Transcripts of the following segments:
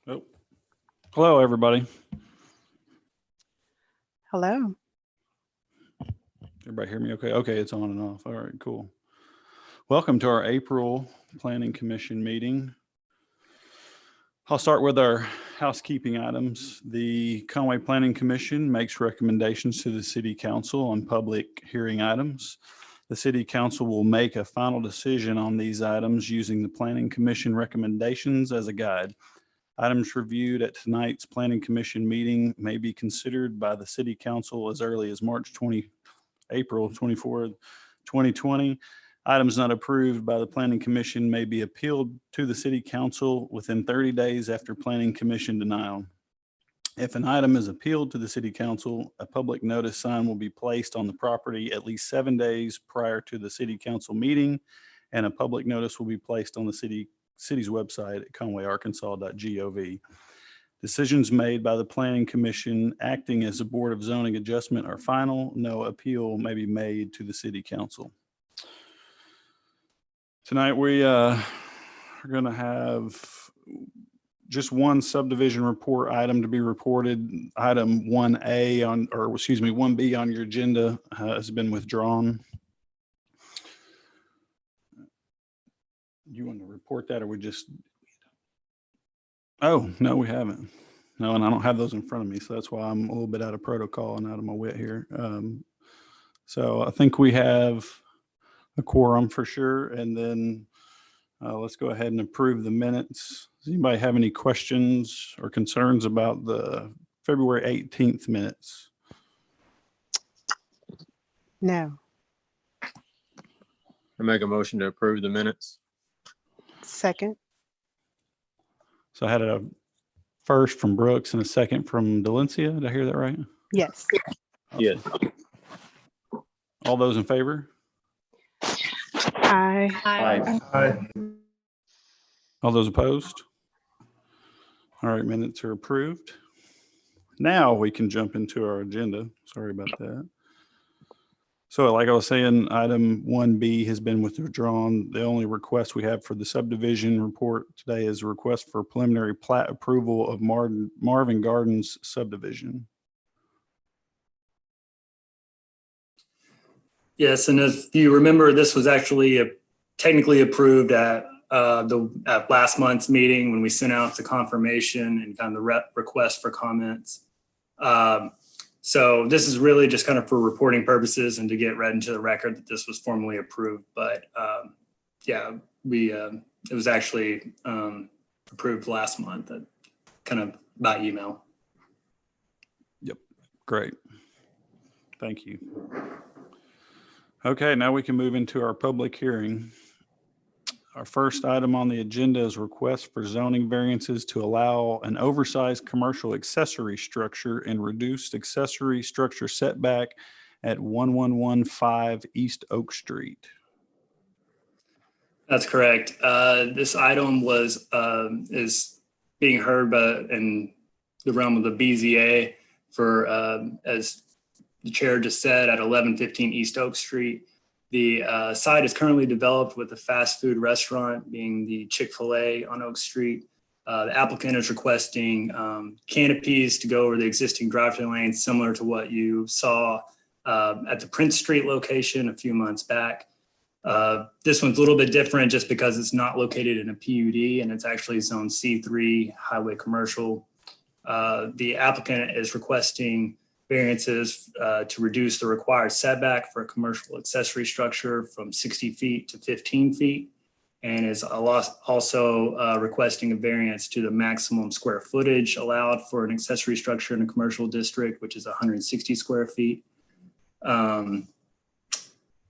Oh, hello, everybody. Hello. Everybody hear me okay? Okay, it's on and off. All right, cool. Welcome to our April Planning Commission meeting. I'll start with our housekeeping items. The Conway Planning Commission makes recommendations to the City Council on public hearing items. The City Council will make a final decision on these items using the Planning Commission recommendations as a guide. Items reviewed at tonight's Planning Commission meeting may be considered by the City Council as early as April 24th, 2020. Items not approved by the Planning Commission may be appealed to the City Council within 30 days after Planning Commission denial. If an item is appealed to the City Council, a public notice sign will be placed on the property at least 7 days prior to the City Council meeting, and a public notice will be placed on the city's website at conwayarkansas.gov. Decisions made by the Planning Commission acting as a Board of Zoning Adjustment are final. No appeal may be made to the City Council. Tonight we are going to have just one subdivision report item to be reported. Item 1A on, or excuse me, 1B on your agenda has been withdrawn. You want to report that, or we just? Oh, no, we haven't. No, and I don't have those in front of me, so that's why I'm a little bit out of protocol and out of my wit here. So I think we have a quorum for sure, and then let's go ahead and approve the minutes. Does anybody have any questions or concerns about the February 18th minutes? No. I make a motion to approve the minutes. Second. So I had a first from Brooks and a second from Delencia. Did I hear that right? Yes. Yes. All those in favor? Aye. All those opposed? All right, minutes are approved. Now we can jump into our agenda. Sorry about that. So like I was saying, item 1B has been withdrawn. The only request we have for the subdivision report today is a request for preliminary plat approval of Marvin Gardens subdivision. Yes, and if you remember, this was actually technically approved at last month's meeting when we sent out the confirmation and kind of the request for comments. So this is really just kind of for reporting purposes and to get read into the record that this was formally approved. But yeah, it was actually approved last month, kind of by email. Yep, great. Thank you. Okay, now we can move into our public hearing. Our first item on the agenda is request for zoning variances to allow an oversized commercial accessory structure and reduced accessory structure setback at 1115 East Oak Street. That's correct. This item is being heard in the realm of the BZA for, as the chair just said, at 1115 East Oak Street. The site is currently developed with a fast food restaurant being the Chick-fil-A on Oak Street. The applicant is requesting canopies to go over the existing driveway lanes, similar to what you saw at the Prince Street location a few months back. This one's a little bit different just because it's not located in a PUD and it's actually zone C3 highway commercial. The applicant is requesting variances to reduce the required setback for a commercial accessory structure from 60 feet to 15 feet, and is also requesting a variance to the maximum square footage allowed for an accessory structure in a commercial district, which is 160 square feet.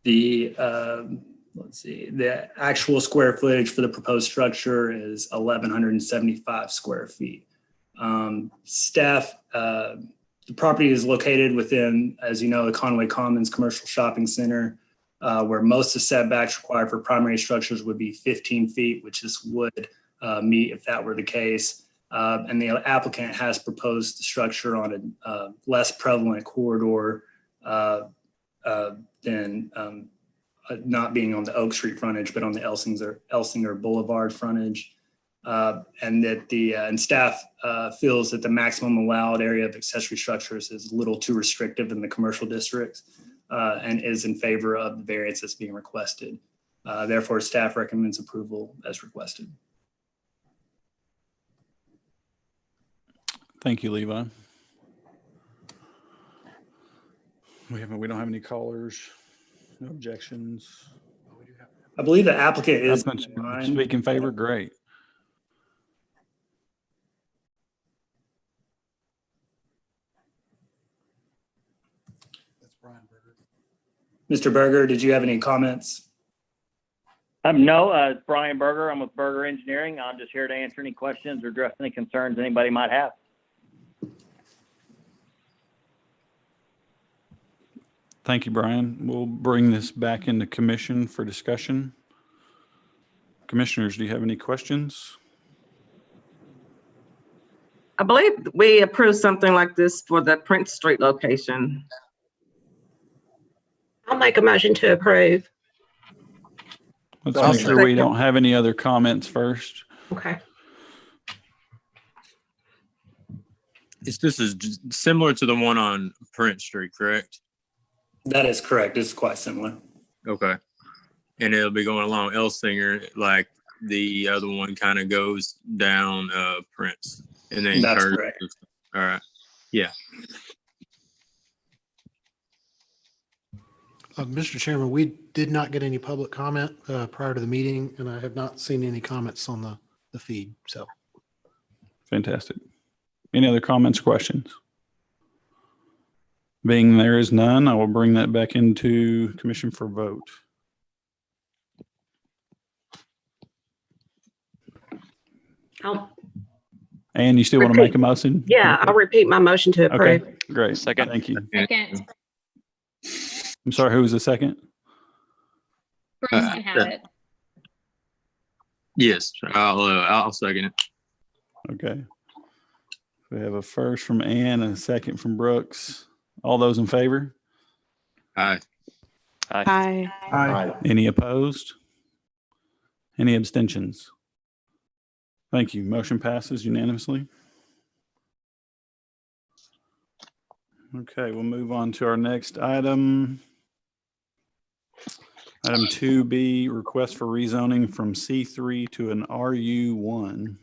The actual square footage for the proposed structure is 1,175 square feet. The property is located within, as you know, the Conway Commons Commercial Shopping Center, where most of the setbacks required for primary structures would be 15 feet, which this would meet if that were the case. And the applicant has proposed the structure on a less prevalent corridor than not being on the Oak Street frontage, but on the Elsinger Boulevard frontage. and that and staff feels that the maximum allowed area of accessory structures is a little too restrictive in the commercial districts, and is in favor of the variance that's being requested. Therefore, staff recommends approval as requested. Thank you, Levi. We don't have any callers, no objections. I believe the applicant is Applicants speak in favor, great. Mr. Berger, did you have any comments? No, it's Brian Berger. I'm with Berger Engineering. I'm just here to answer any questions or address any concerns anybody might have. Thank you, Brian. We'll bring this back into commission for discussion. Commissioners, do you have any questions? I believe we approved something like this for the Prince Street location. I'll make a motion to approve. Let's I'll make sure we second. don't have any other comments first. Okay. This is similar to the one on Prince Street, correct? That is correct. It's quite similar. Okay. And it'll be going along Elsinger, like the other one kind of goes down Prince. And then That's curves. correct. All right. Yeah. Mr. Chairman, we did not get any public comment prior to the meeting, and I have not seen any comments on the feed. So, Fantastic. Any other comments, questions? Being there is none, I will bring that back into commission for vote. And you still want to make a motion? Yeah, I'll repeat my motion to approve. Okay, great. Second. Thank you. Second. I'm sorry, who was the second? Bruce can have it. Yes. I'll second it. Okay. We have a first from Ann and a second from Brooks. All those in favor? Aye. Aye. Any opposed? Any abstentions? Thank you. Motion passes unanimously. Okay, we'll move on to our next item. Item 2B, request for rezoning from C3 to an RU1.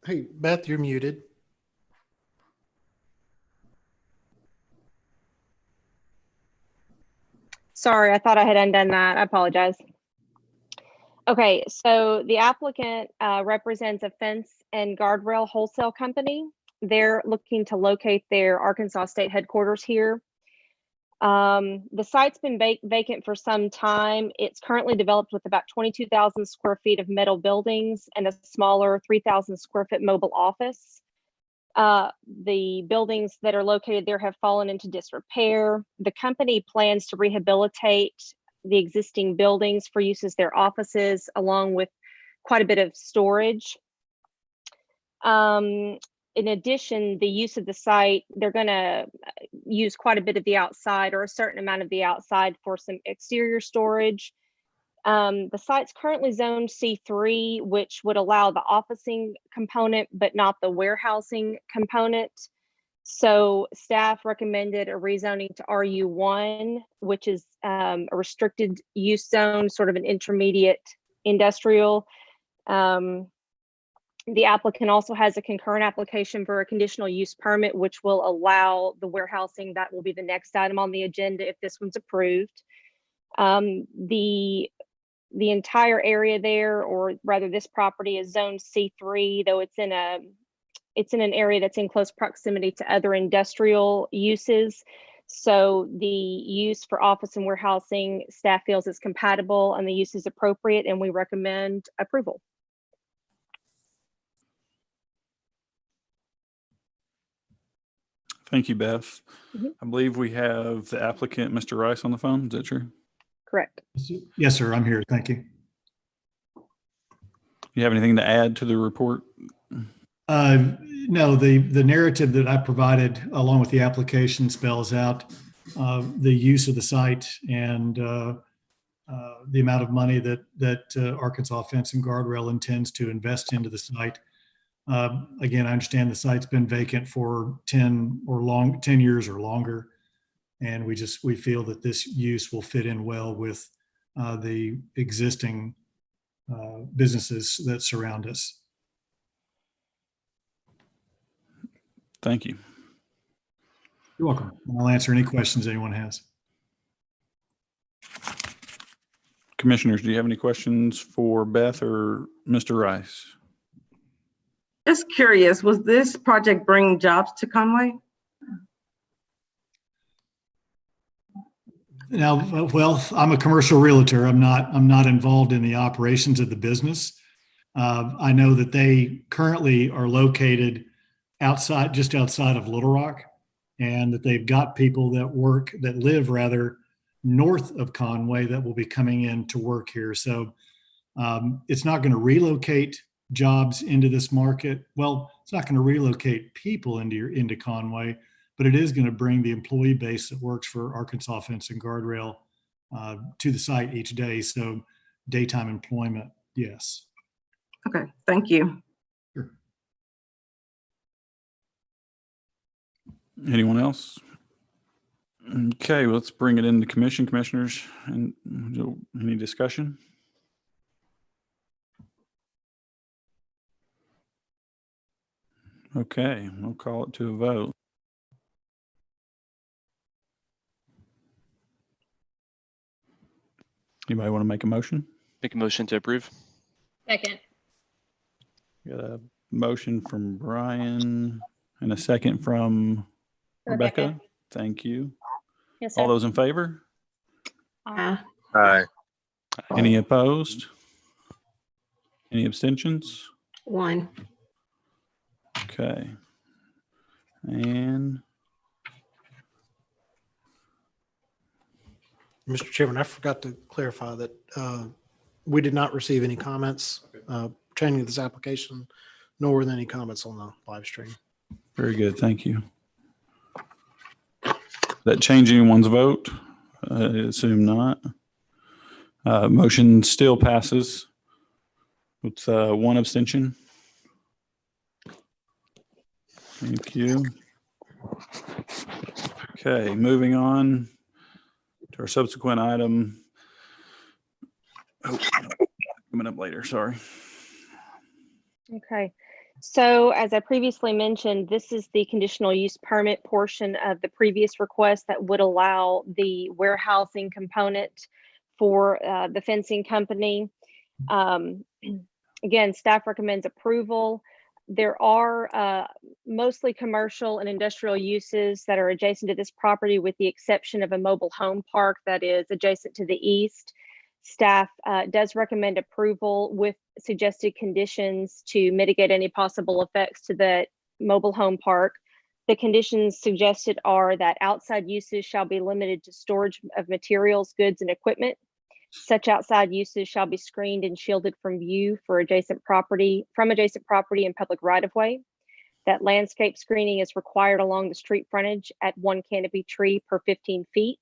hey, Beth, you're muted. Sorry, I thought I had undone that. I apologize. Okay, so the applicant represents a fence and guardrail wholesale company. They're looking to locate their Arkansas state headquarters here. The site's been vacant for some time. It's currently developed with about 22,000 square feet of metal buildings and a smaller 3,000 square foot mobile office. The buildings that are located there have fallen into disrepair. The company plans to rehabilitate the existing buildings for use as their offices, along with quite a bit of storage. In addition, the use of the site, they're going to use quite a bit of the outside, or a certain amount of the outside, for some exterior storage. The site's currently zoned C3, which would allow the officing component, but not the warehousing component. So staff recommended a rezoning to RU1, which is a restricted use zone, sort of an intermediate industrial. The applicant also has a concurrent application for a conditional use permit, which will allow the warehousing. That will be the next item on the agenda if this one's approved. The entire area there, or rather this property, is zoned C3, though it's in an area that's in close proximity to other industrial uses. So the use for office and warehousing, staff feels is compatible and the use is appropriate, and we recommend approval. Thank you, Beth. Mhm. I believe we have the applicant, Mr. Rice, on the phone. Is that true? Correct. Yes, sir. I'm here. Thank you. You have anything to add to the report? No, the narrative that I provided along with the application spells out the use of the site and the amount of money that Arkansas Fence and Guardrail intends to invest into the site. Again, I understand the site's been vacant for 10 years or longer. And we feel that this use will fit in well with the existing businesses that surround us. Thank you. You're welcome. I'll answer any questions anyone has. Commissioners, do you have any questions for Beth or Mr. Rice? Just curious, was this project bringing jobs to Conway? Now, well, I'm a commercial realtor. I'm not involved in the operations of the business. I know that they currently are located just outside of Little Rock, and that they've got people that live rather north of Conway that will be coming in to work here. So it's not going to relocate jobs into this market. Well, it's not going to relocate people into Conway, but it is going to bring the employee base that works for Arkansas Fence and Guardrail to the site each day. So daytime employment, yes. Okay, thank you. Sure. Anyone else? Okay, let's bring it into commissioners. And any discussion? Okay, we'll call it to a vote. Anybody want to make a motion? Make a motion to approve. Second. Got a motion from Brian and a second from Rebecca. Thank you. Yes, sir. All those in favor? Aye. Aye. Any opposed? Any abstentions? 1. Okay. And Mr. Chairman, I forgot to clarify that we did not receive any comments pertaining to this application, nor were there any comments on the live stream. very good. Thank you. That change anyone's vote? I assume not. Motion still passes with 1 abstention. Thank you. Okay, moving on to our subsequent item. Oh, coming up later, sorry. Okay. So as I previously mentioned, this is the conditional use permit portion of the previous request that would allow the warehousing component for the fencing company. Again, staff recommends approval. There are mostly commercial and industrial uses that are adjacent to this property, with the exception of a mobile home park that is adjacent to the east. Staff does recommend approval with suggested conditions to mitigate any possible effects to the mobile home park. The conditions suggested are that outside uses shall be limited to storage of materials, goods, and equipment. Such outside uses shall be screened and shielded from view from adjacent property and public right-of-way. That landscape screening is required along the street frontage at 1 canopy tree per 15 feet.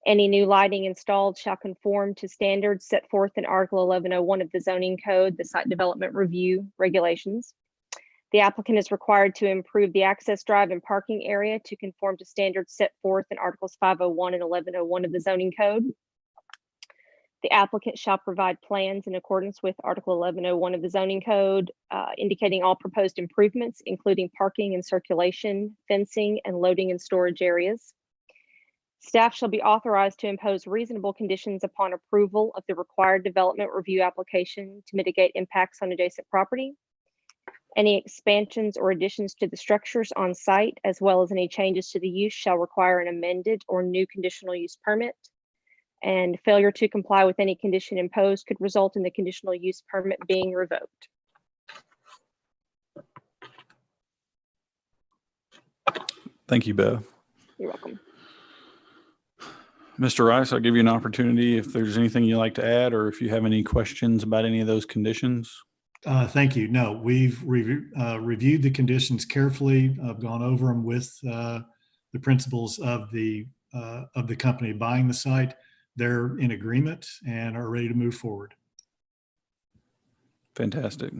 Any new lighting installed shall conform to standards set forth in Article 1101 of the Zoning Code, the Site Development Review Regulations. The applicant is required to improve the access drive and parking area to conform to standards set forth in Articles 501 and 1101 of the Zoning Code. The applicant shall provide plans in accordance with Article 1101 of the Zoning Code, indicating all proposed improvements, including parking and circulation, fencing, and loading and storage areas. Staff shall be authorized to impose reasonable conditions upon approval of the required development review application to mitigate impacts on adjacent property. Any expansions or additions to the structures on site, as well as any changes to the use, shall require an amended or new conditional use permit. And failure to comply with any condition imposed could result in the conditional use permit being revoked. Thank you, Beth. You're welcome. Mr. Rice, I'll give you an opportunity if there's anything you'd like to add or if you have any questions about any of those conditions. Thank you. No, we've reviewed the conditions carefully. I've gone over them with the principals of the company buying the site. They're in agreement and are ready to move forward. Fantastic.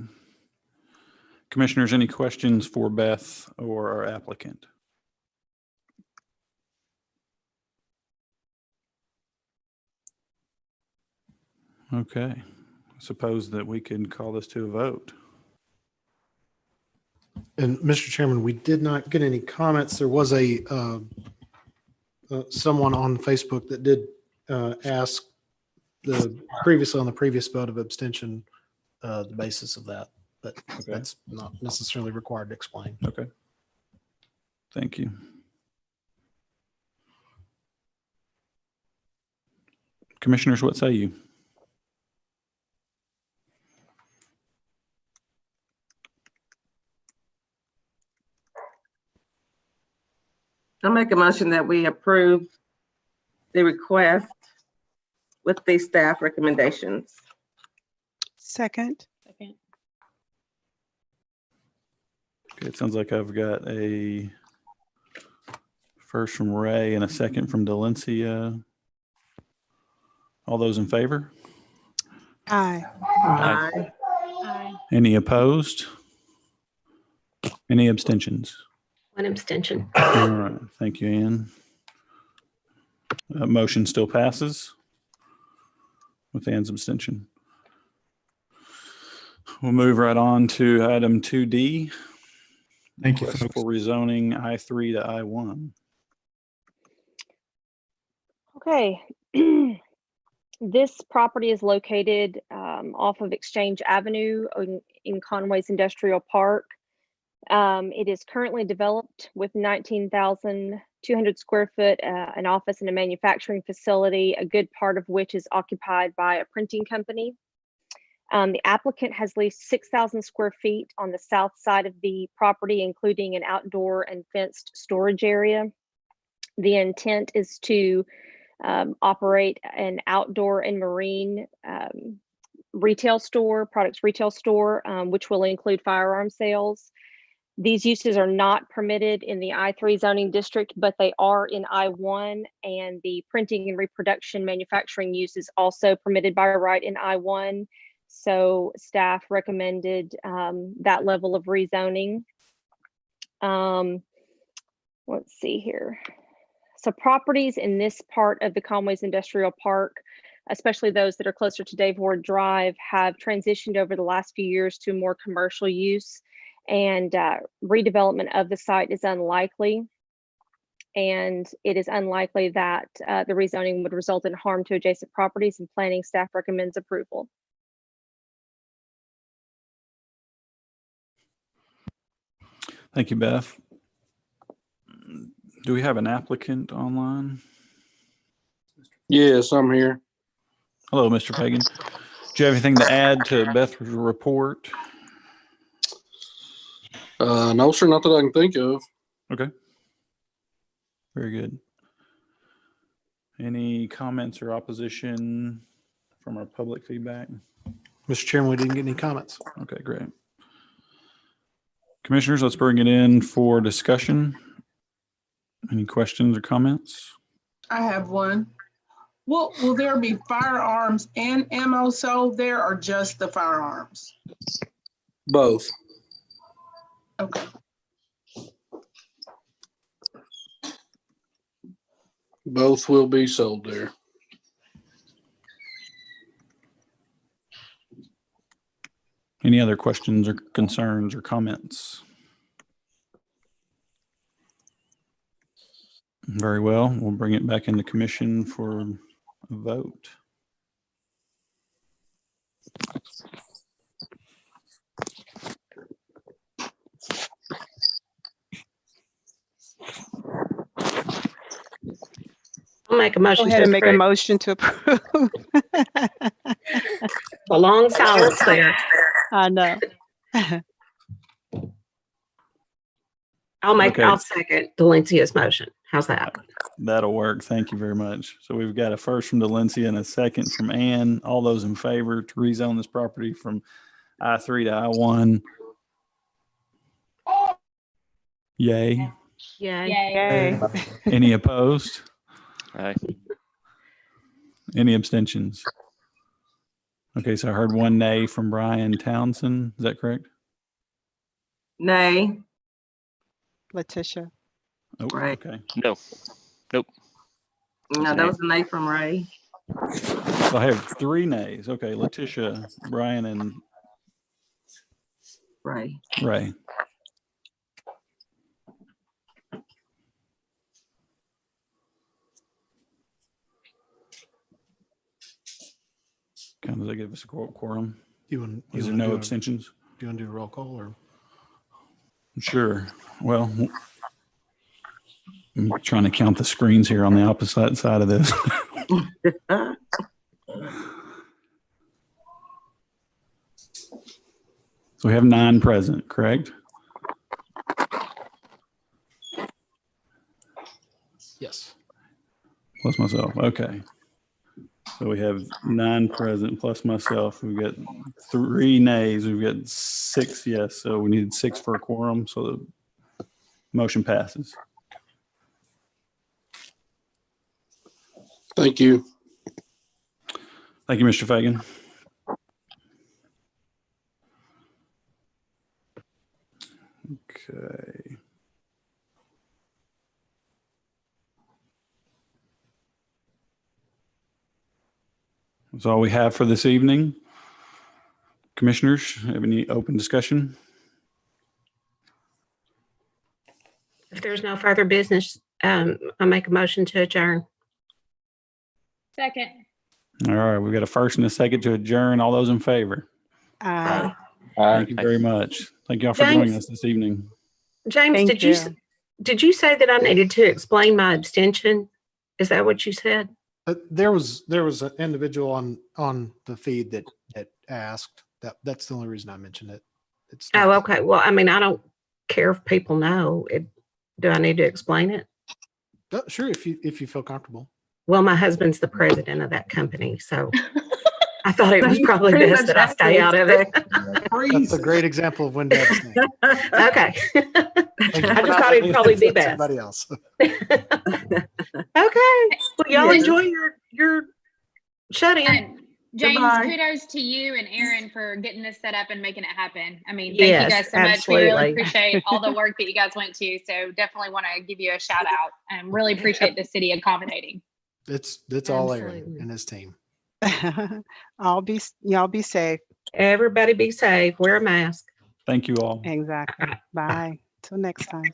Commissioners, any questions for Beth or our applicant? Okay, I suppose that we can call this to a vote. And Mr. Chairman, we did not get any comments. There was a someone on Facebook that did ask previously on the previous vote of abstention, the basis of that, but that's not necessarily required to explain. Okay. Thank you. Commissioners, what say you? I'll make a motion that we approve the request with the staff recommendations. Second. Okay, it sounds like I've got a first from Ray and a second from Delencia. All those in favor? Aye. Aye. Any opposed? Any abstentions? One abstention. All right, thank you, Ann. Motion still passes with Ann's abstention. We'll move right on to item 2D. Thank you, Request folks. for rezoning I-3 to I-1. Okay. This property is located off of Exchange Avenue in Conway's Industrial Park. It is currently developed with 19,200 square foot, an office and a manufacturing facility, a good part of which is occupied by a printing company. The applicant has leased 6,000 square feet on the south side of the property, including an outdoor and fenced storage area. The intent is to operate an outdoor and marine retail store, products retail store, which will include firearm sales. These uses are not permitted in the I-3 zoning district, but they are in I-1, and the printing and reproduction manufacturing use is also permitted by right in I-1. So staff recommended that level of rezoning. Let's see here. So properties in this part of the Conway's Industrial Park, especially those that are closer to Dave Ward Drive, have transitioned over the last few years to more commercial use, and redevelopment of the site is unlikely. And it is unlikely that the rezoning would result in harm to adjacent properties, and planning staff recommends approval. Thank you, Beth. Do we have an applicant online? Yes, I'm here. Hello, Mr. Fagan. Do you have anything to add to Beth's report? No, sir, not that I can think of. Okay. Very good. Any comments or opposition from our public feedback? Mr. Chairman, we didn't get any comments. Okay, great. Commissioners, let's bring it in for discussion. Any questions or comments? I have one. Will there be firearms and ammo sold there, or just the firearms? Both. Okay. Both will be sold there. Any other questions or concerns or comments? Very well. We'll bring it back into commission for a vote. I'll make a motion Go ahead to and make a approve. motion to approve. A long silence there. I know. Okay. I'll second Valencia's motion. How's that? That'll work. Thank you very much. So we've got a first from Delencia and a second from Ann. All those in favor to rezone this property from I-3 to I-1. Yay. Yay. Yay. Any opposed? Aye. Any abstentions? Okay, so I heard one nay from Brian Townsend. Is that correct? Nay. Letitia. Oh, Right. okay. No. Nope. No, that was a nay from Ray. So I have 3 nays. Okay, Letitia, Brian, and Ray. Ray. Does that give us a quorum? Is there no abstentions? Do you want to do a roll call or? Sure. Well, I'm trying to count the screens here on the opposite side of this. So we have 9 present, correct? Yes. Plus myself. Okay. So we have 9 present plus myself. We've got 3 nays. We've got 6 yes. So we needed 6 for a quorum. So the motion passes. Thank you. Thank you, Mr. Fagan. Okay. That's all we have for this evening. Commissioners, have any open discussion? If there's no further business, I make a motion to adjourn. Second. All right, we've got a first and a second to adjourn. All those in favor? Aye. Thank you very much. Thank y'all for joining us this evening. James, Thank did you say that I needed to explain my abstention? Is that what you said? There was an individual on the feed that asked. That's the only reason I mentioned it. It's Oh, okay. Well, I mean, I don't care if people know. Do I need to explain it? Sure, if you feel comfortable. Well, my husband's the president of that company, so I thought it was probably best that I stay out of it. That's a great example of when to abstain. Okay. I just thought it'd probably be best. Somebody else. Okay. Well, y'all enjoy your shut-in. James, Goodbye. kudos to you and Aaron for getting this set up and making it happen. I mean, thank you Yes, guys so much. We really absolutely. appreciate all the work that you guys went to. So definitely want to give you a shout out and really appreciate the city accommodating. It's all Aaron Absolutely. and his team. Y'all be safe. Everybody be safe. Wear a mask. Thank you all. Exactly. Bye. Till next time.